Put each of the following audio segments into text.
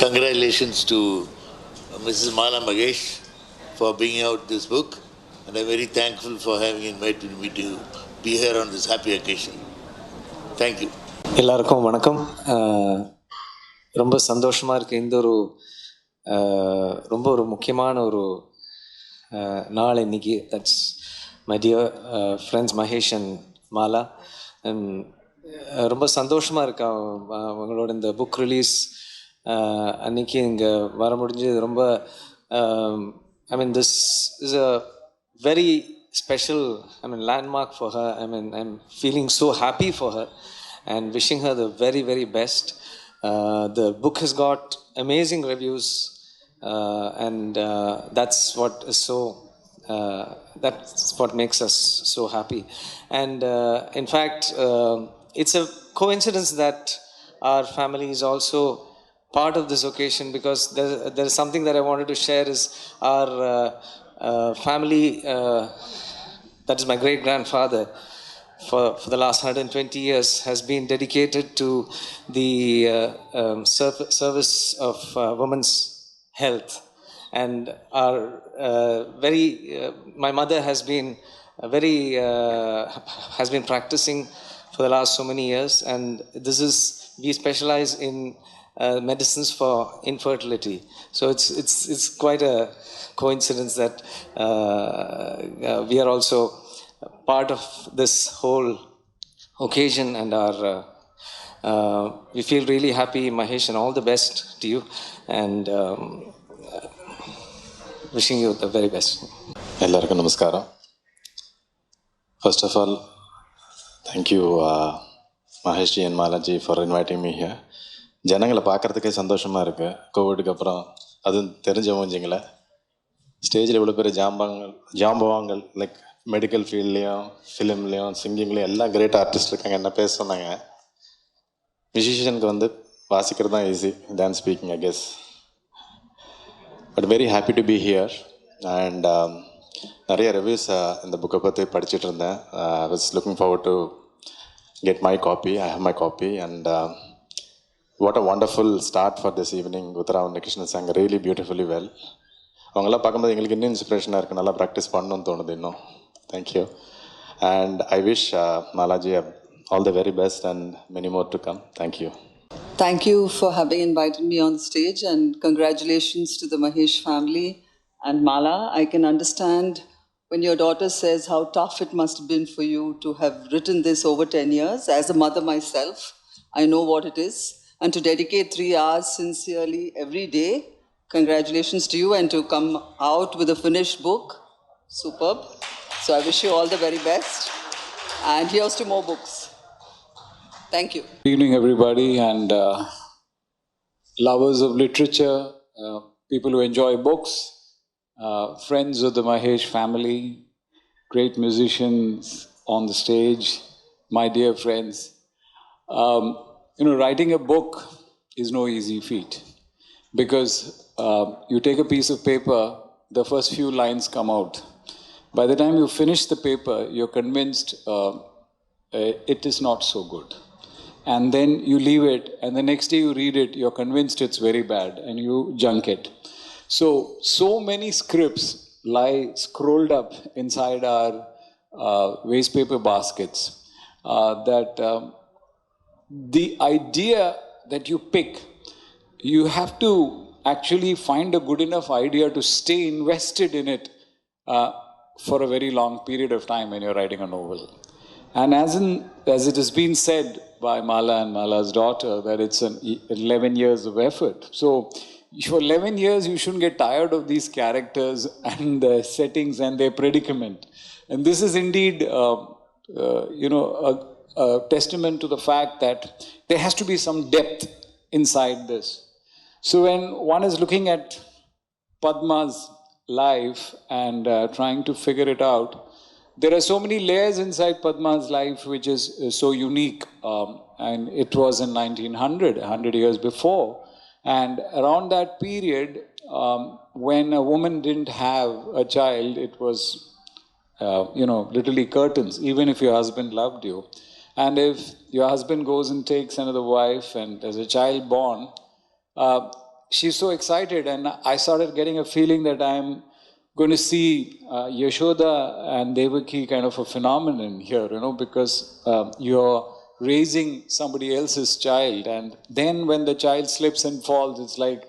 Congratulations to Mrs. Mala Magesh for bringing out this book, and I'm very thankful for having invited me to be here on this happy occasion. Thank you. எல்லாருக்கும் வணக்கம். ரொம்ப சந்தோஷமாக இருக்குது. இந்த ஒரு ரொம்ப ஒரு முக்கியமான ஒரு நாள் இன்னைக்கு. That's my dear friends Mahesh and Mala. ரொம்ப சந்தோஷமாக இருக்கா அவங்களோட இந்த புக் ரிலீஸ் அன்றைக்கி இங்கே வர முடிஞ்சது. ரொம்ப I mean, this is a very special, landmark for her. I'm feeling so happy for her and wishing her the very, very best. The book has got amazing reviews, and that's what is so, that's what makes us so happy. And in fact, it's a coincidence that our family is also part of this occasion, because there is something that I wanted to share. Is our family, that is my great-grandfather, for the last 120 years has been dedicated to the service of women's health. And our my mother has been practicing for the last so many years, and we specialize in medicines for infertility. So it's quite a coincidence that we are also part of this whole occasion, and we feel really happy, Mahesh, and all the best to you, and wishing you the very best. Ellarku namaskaram. First of all, thank you Mahesh ji and Mala ji for inviting me here. ஜனங்களை பார்க்குறதுக்கே சந்தோஷமாக இருக்குது. கோவிடுக்கு அப்புறம் அதுவும் தெரிஞ்சவஞ்சிங்கள ஸ்டேஜில் இவ்வளோ பேர் ஜாம்பவாங்கள் like medical ஃபீல்ட்லேயும் ஃபிலிம்லேயும் சிங்கிங்லேயும் எல்லாம் கிரேட் ஆர்டிஸ்ட் இருக்காங்க. என்ன பேச சொன்னாங்க, மியூசிஷியனுக்கு வாசிக்கிறது தான் easy than speaking, I guess. But very happy to be here. And நிறைய ரிவ்யூஸ் இந்த புக்கை பற்றி படிச்சுட்டு இருந்தேன். I was looking forward to get my copy. I have my copy. And what a wonderful start for this evening. Uttara and Krishna sang really beautifully well. அவங்கள பார்க்கும்போது எங்களுக்கு இன்னும் இன்ஸ்பிரேஷனாக இருக்குது. நல்லா ப்ராக்டிஸ் பண்ணணும்னு தோணுது இன்னும். Thank you. And I wish Malaji all the very best and many more to come. Thank you. Thank you for having invited me on the stage, and congratulations to the Mahesh family and Mala. I can understand when your daughter says how tough it must have been for you to have written this over 10 years. As a mother myself, I know what it is. And to dedicate 3 hours sincerely every day, congratulations to you, and to come out with a finished book, superb. So I wish you all the very best, and here's to more books. Thank you. Good evening, everybody, and lovers of literature, people who enjoy books, friends of the Mahesh family, great musicians on the stage, my dear friends. Writing a book is no easy feat, because you take a piece of paper, the first few lines come out. By the time you finish the paper, you're convinced it is not so good. And then you leave it, and the next day you read it, you're convinced it's very bad, and you junk it. So many scripts lie scrolled up inside our waste paper baskets that the idea that you pick, you have to actually find a good enough idea to stay invested in it for a very long period of time when you're writing a novel. And as it has been said by Mala and Mala's daughter, that it's 11 years of effort. So for 11 years, you shouldn't get tired of these characters and the settings and their predicament. And this is indeed, a testament to the fact that there has to be some depth inside this. So when one is looking at Padma's life and trying to figure it out, there are so many layers inside Padma's life which is so unique. And it was in 1900, 100 years before. And around that period, when a woman didn't have a child, it was, literally curtains, even if your husband loved you. And if your husband goes and takes another wife and there's a child born, she's so excited, and I started getting a feeling that I'm going to see Yashoda and Devaki kind of a phenomenon here, because you're raising somebody else's child, and then when the child slips and falls, it's like,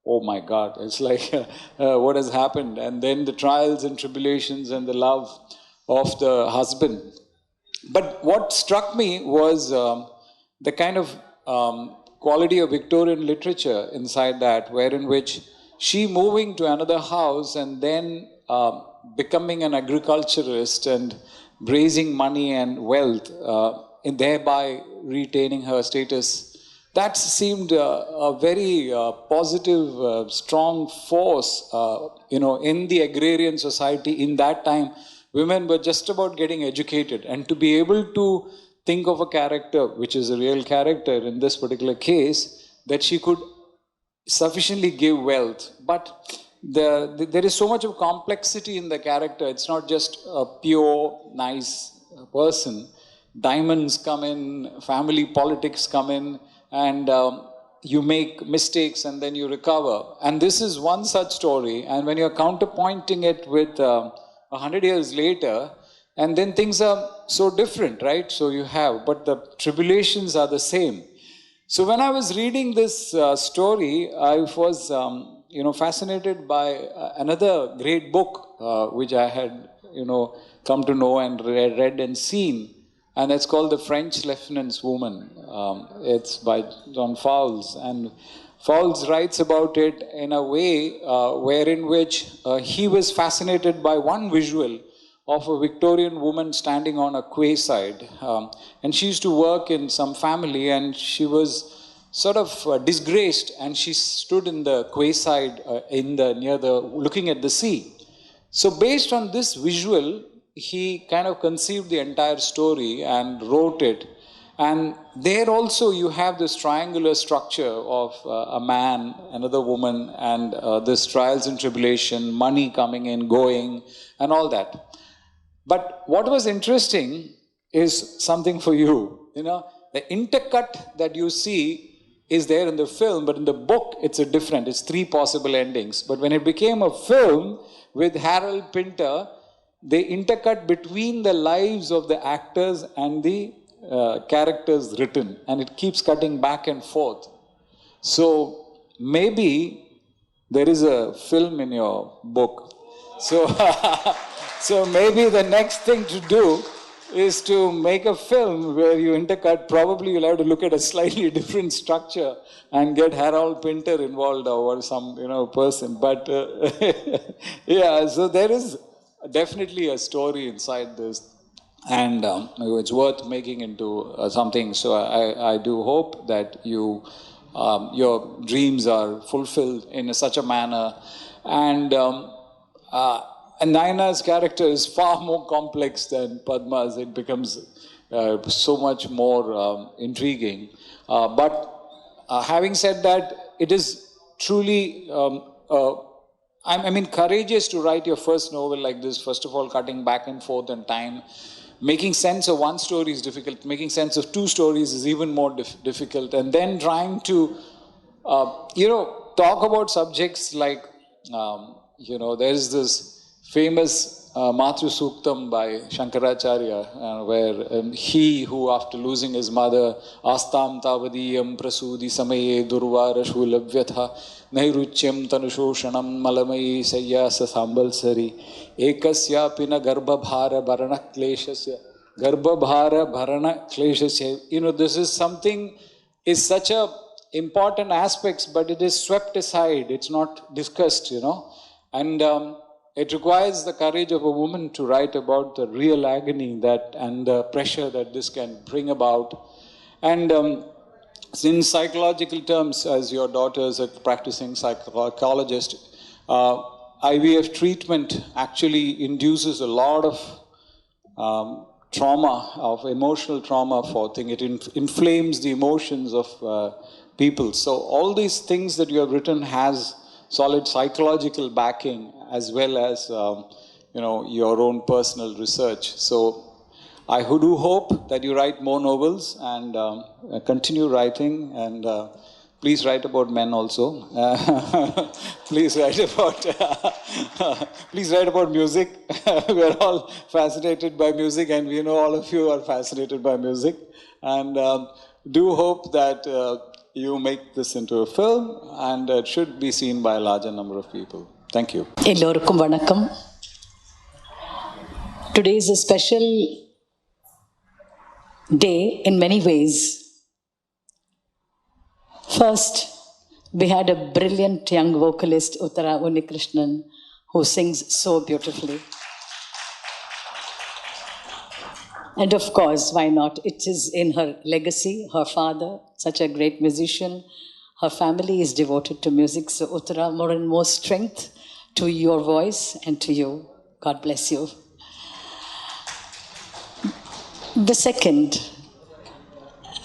oh my God, it's like, what has happened? And then the trials and tribulations and the love of the husband. But what struck me was the kind of quality of Victorian literature inside that, wherein which she moving to another house and then becoming an agriculturist and raising money and wealth, and thereby retaining her status, that seemed a very positive, strong force, in the agrarian society in that time. Women were just about getting educated, and to be able to think of a character, which is a real character in this particular case, that she could sufficiently give wealth. But there is so much of complexity in the character. It's not just a pure, nice person. Diamonds come in, family politics come in, and you make mistakes and then you recover. And this is one such story. And when you're counterpointing it with 100 years later, and then things are so different, right? So you have, but the tribulations are the same. So when I was reading this story, I was, fascinated by another great book, which I had, come to know and read and seen. And it's called The French Lieutenant's Woman. It's by John Fowles. And Fowles writes about it in a way wherein which he was fascinated by one visual of a Victorian woman standing on a quayside. And she used to work in some family, and she was sort of disgraced, and she stood in the quayside looking at the sea. So based on this visual, he kind of conceived the entire story and wrote it. And there also you have this triangular structure of a man, another woman, and this trials and tribulation, money coming in, going, and all that. But what was interesting is something for you. The intercut that you see is there in the film, but in the book it's it's 3 possible endings. But when it became a film with Harold Pinter, they intercut between the lives of the actors and the characters written, and it keeps cutting back and forth. So maybe there is a film in your book. So, so maybe the next thing to do is to make a film where you intercut. Probably you'll have to look at a slightly different structure and get Harold Pinter involved or some person. But yeah, so there is definitely a story inside this, and it's worth making into something. So I do hope that your dreams are fulfilled in such a manner. And Naina's character is far more complex than Padma's. It becomes so much more intriguing. But having said that, it is truly courageous to write your first novel like this. First of all, cutting back and forth in time. Making sense of one story is difficult. Making sense of 2 stories is even more difficult. And then trying to, talk about subjects like, there is this famous Matru Suktam by Shankaracharya, where he who, after losing his mother, Astam Tavadiyam Prasudi Samaye Durvara Shulavyatha Nairuchyam Tanusoshanam Malamayi Sayyasa Sambalsari Ekasya Pina Garbhabhara Bharana Kleshasya Garbhabhara Bharana Kleshasya. This is something, is such a important aspects, but it is swept aside. It's not discussed, And it requires the courage of a woman to write about the real agony and the pressure that this can bring about. And in psychological terms, as your daughter is a practicing psychologist, IVF treatment actually induces a lot of trauma, of emotional trauma for things. It inflames the emotions of people. So all these things that you have written has solid psychological backing, as well as your own personal research. So I do hope that you write more novels and continue writing, and Please write about men also. Please write about please write about music. We're all fascinated by music, and we know all of you are fascinated by music. And do hope that you make this into a film, and it should be seen by a larger number of people. Thank you. Ellorukkum vanakkam. Today is a special day in many ways. First, we had a brilliant young vocalist, Uttara Unnikrishnan, who sings so beautifully. And of course, why not? It is in her legacy, her father, such a great musician. Her family is devoted to music. So Uttara, more and more strength to your voice and to you. God bless you. The second,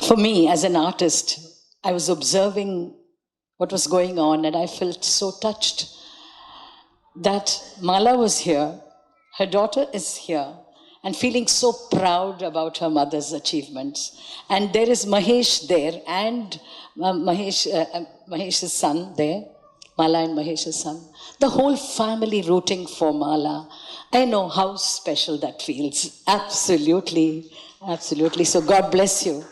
for me as an artist, I was observing what was going on, and I felt so touched that Mala was here, her daughter is here, and feeling so proud about her mother's achievements. And there is Mahesh there, and Mahesh's son there, Mala and Mahesh's son. The whole family rooting for Mala. I know how special that feels. Absolutely, absolutely. So God bless you.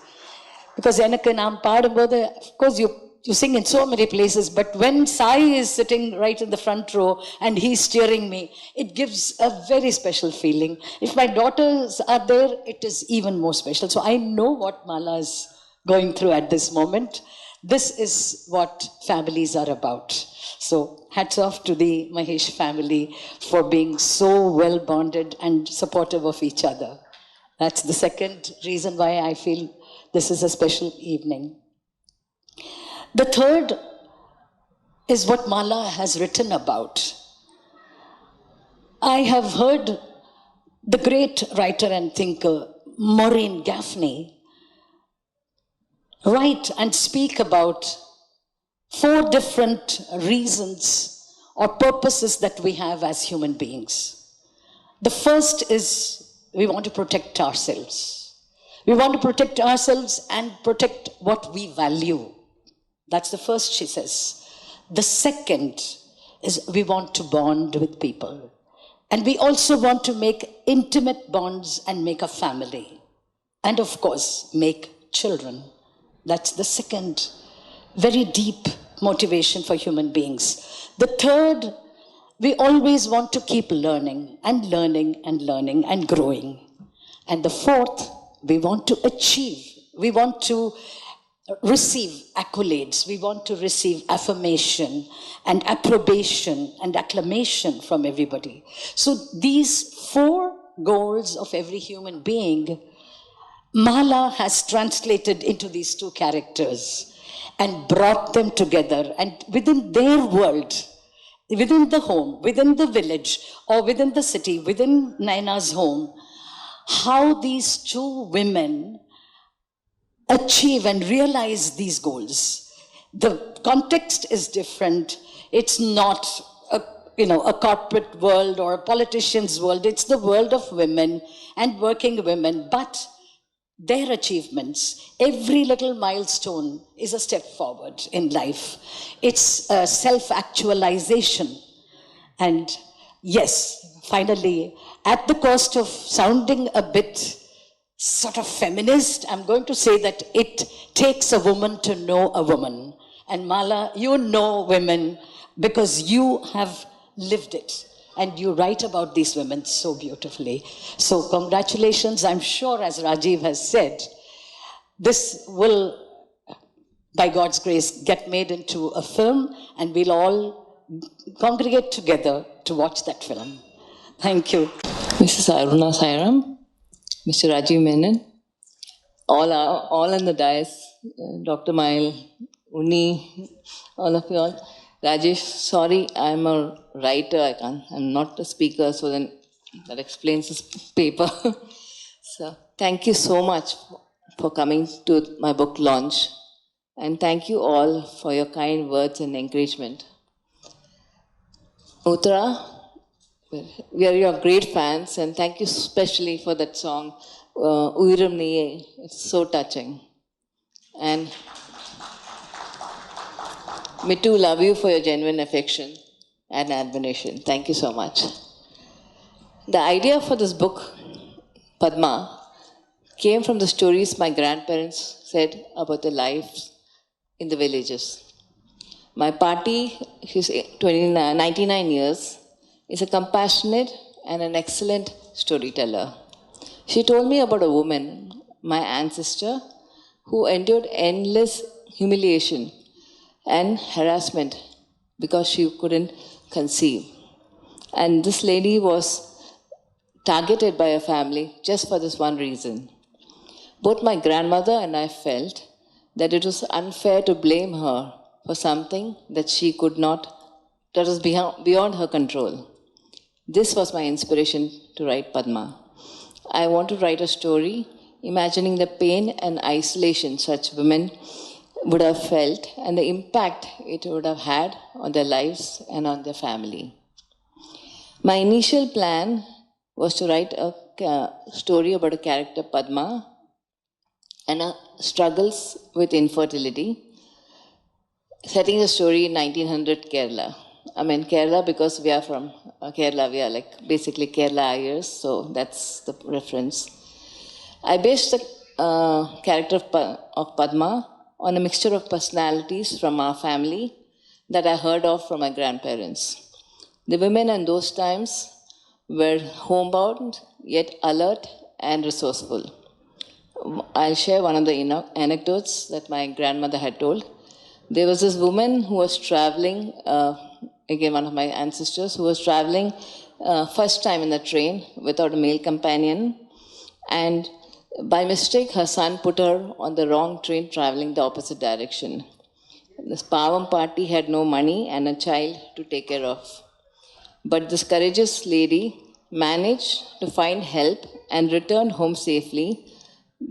Because எனக்கு நான் பாடும்போது, of course you sing in so many places, but when Sai is sitting right in the front row and he's steering me, it gives a very special feeling. If my daughters are there, it is even more special. So I know what Mala is going through at this moment. This is what families are about. So hats off to the Mahesh family for being so well bonded and supportive of each other. That's the second reason why I feel this is a special evening. The third is what Mala has written about. I have heard the great writer and thinker Maureen Gaffney write and speak about 4 different reasons or purposes that we have as human beings. The first is we want to protect ourselves. We want to protect ourselves and protect what we value. That's the first, she says. The second is we want to bond with people. And we also want to make intimate bonds and make a family. And of course, make children. That's the second very deep motivation for human beings. The third, we always want to keep learning and learning and learning and growing. And the fourth, we want to achieve. We want to receive accolades. We want to receive affirmation and approbation and acclamation from everybody. So these 4 goals of every human being, Mala has translated into these 2 characters and brought them together. And within their world, within the home, within the village, or within the city, within Naina's home, how these 2 women achieve and realize these goals. The context is different. It's not a corporate world or a politician's world. It's the world of women and working women. But their achievements, every little milestone is a step forward in life. It's a self-actualization. And yes, finally, at the cost of sounding a bit sort of feminist, I'm going to say that it takes a woman to know a woman. And Mala, you know women because you have lived it. And you write about these women so beautifully. So congratulations. I'm sure, as Rajiv has said, this will, by God's grace, get made into a film, and we'll all congregate together to watch that film. Thank you. Mrs. Aruna Sairam, Mr. Rajiv Menon, all on the dais, Dr. Mail, Uni, all of you all. Rajesh, sorry, I'm a writer, I'm not a speaker, so then that explains this paper. So thank you so much for coming to my book launch, and thank you all for your kind words and encouragement. Uttara, we are your great fans, and thank you especially for that song, Uyiram Niye. It's so touching. And Me too love you for your genuine affection and admiration. Thank you so much. The idea for this book, Padma, came from the stories my grandparents said about their lives in the villages. My Pati, she's 99 years, is a compassionate and an excellent storyteller. She told me about a woman, my ancestor, who endured endless humiliation and harassment because she couldn't conceive. And this lady was targeted by a family just for this one reason. Both my grandmother and I felt that it was unfair to blame her for something that she could not, that was beyond her control. This was my inspiration to write Padma. I want to write a story imagining the pain and isolation such women would have felt and the impact it would have had on their lives and on their family. My initial plan was to write a story about a character, Padma, and her struggles with infertility, setting the story in 1900 Kerala. I mean Kerala because we are from Kerala, we are like basically Kerala Ayers, so that's the reference. I based the character of Padma on a mixture of personalities from our family that I heard of from my grandparents. The women in those times were homebound, yet alert and resourceful. I'll share one of the anecdotes that my grandmother had told. There was this woman who was traveling, again one of my ancestors, who was traveling first time in the train without a male companion, and by mistake her son put her on the wrong train traveling the opposite direction. This Pavam party had no money and a child to take care of. But this courageous lady managed to find help and returned home safely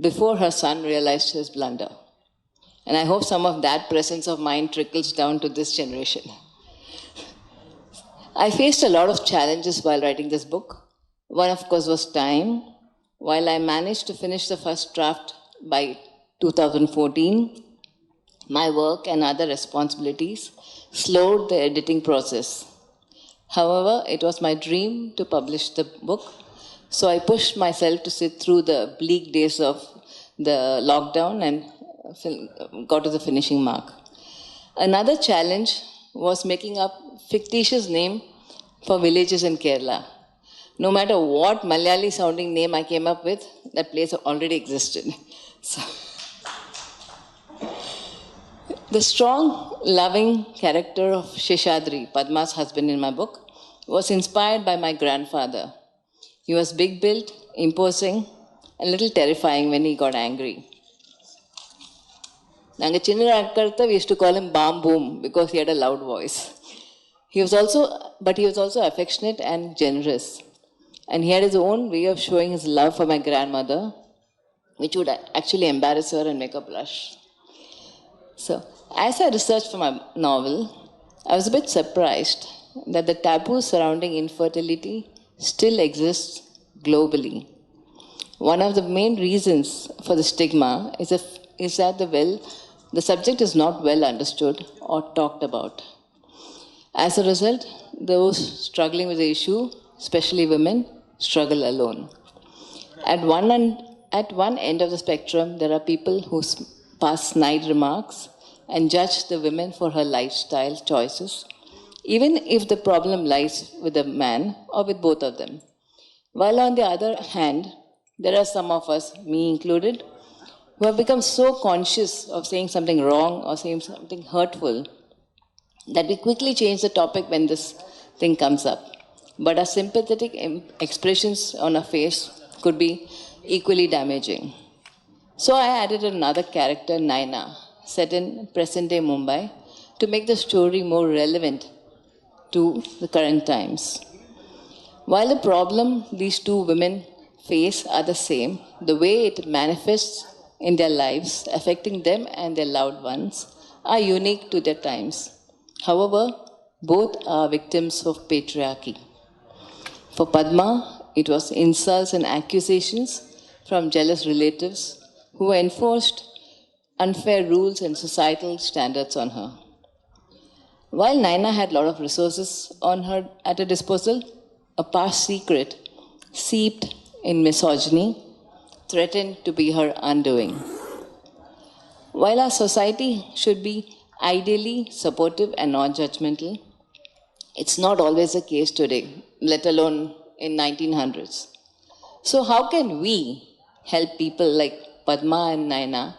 before her son realized his blunder. And I hope some of that presence of mind trickles down to this generation. I faced a lot of challenges while writing this book. One, of course, was time. While I managed to finish the first draft by 2014, my work and other responsibilities slowed the editing process. However, it was my dream to publish the book, so I pushed myself to sit through the bleak days of the lockdown and got to the finishing mark. Another challenge was making up fictitious name for villages in Kerala. No matter what Malayali sounding name I came up with, that place already existed. So, the strong, loving character of Sheshadri, Padma's husband in my book, was inspired by my grandfather. He was big-built, imposing, and a little terrifying when he got angry. We used to call him Bam Boom because he had a loud voice. He was also affectionate and generous. And he had his own way of showing his love for my grandmother, which would actually embarrass her and make her blush. So, as I researched for my novel, I was a bit surprised that the taboo surrounding infertility still exists globally. One of the main reasons for the stigma is that the subject is not well understood or talked about. As a result, those struggling with the issue, especially women, struggle alone. At one end of the spectrum, there are people who pass snide remarks and judge the women for her lifestyle choices, even if the problem lies with the man or with both of them. While on the other hand, there are some of us, me included, who have become so conscious of saying something wrong or saying something hurtful that we quickly change the topic when this thing comes up. But our sympathetic expressions on our face could be equally damaging. So I added another character, Naina, set in present-day Mumbai, to make the story more relevant to the current times. While the problem these two women face are the same, the way it manifests in their lives, affecting them and their loved ones, are unique to their times. However, both are victims of patriarchy. For Padma, it was insults and accusations from jealous relatives who enforced unfair rules and societal standards on her. While Naina had a lot of resources at her disposal, a past secret seeped in misogyny threatened to be her undoing. While our society should be ideally supportive and non-judgmental, it's not always the case today, let alone in 1900s. So how can we help people like Padma and Naina,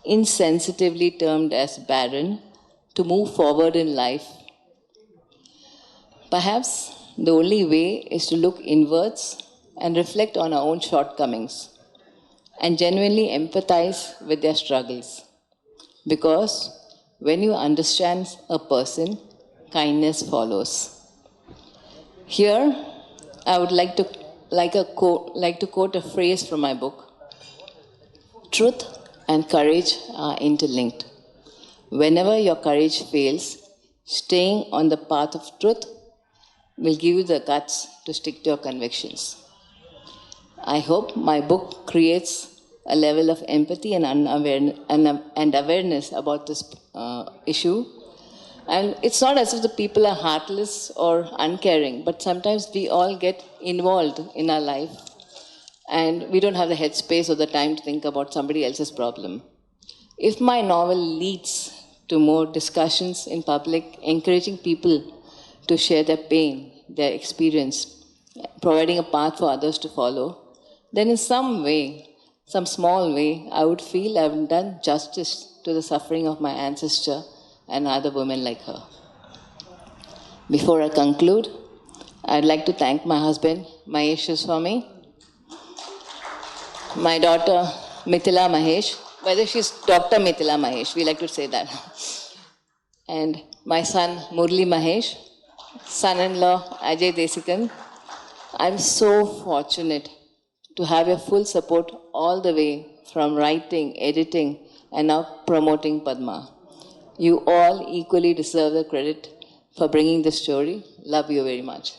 insensitively termed as barren, to move forward in life? Perhaps the only way is to look inwards and reflect on our own shortcomings and genuinely empathize with their struggles. Because when you understand a person, kindness follows. Here, I would like to quote a phrase from my book. Truth and courage are interlinked. Whenever your courage fails, staying on the path of truth will give you the guts to stick to your convictions. I hope my book creates a level of empathy and awareness about this issue. And it's not as if the people are heartless or uncaring, but sometimes we all get involved in our life and we don't have the headspace or the time to think about somebody else's problem. If my novel leads to more discussions in public, encouraging people to share their pain, their experience, providing a path for others to follow, then in some way, some small way, I would feel I've done justice to the suffering of my ancestor and other women like her. Before I conclude, I'd like to thank my husband, Mahesh Swami, my daughter, Mithila Mahesh, whether she's Dr. Mithila Mahesh, we like to say that, and my son, Murli Mahesh, son-in-law, Ajay Desikan. I'm so fortunate to have your full support all the way from writing, editing, and now promoting Padma. You all equally deserve the credit for bringing this story. Love you very much.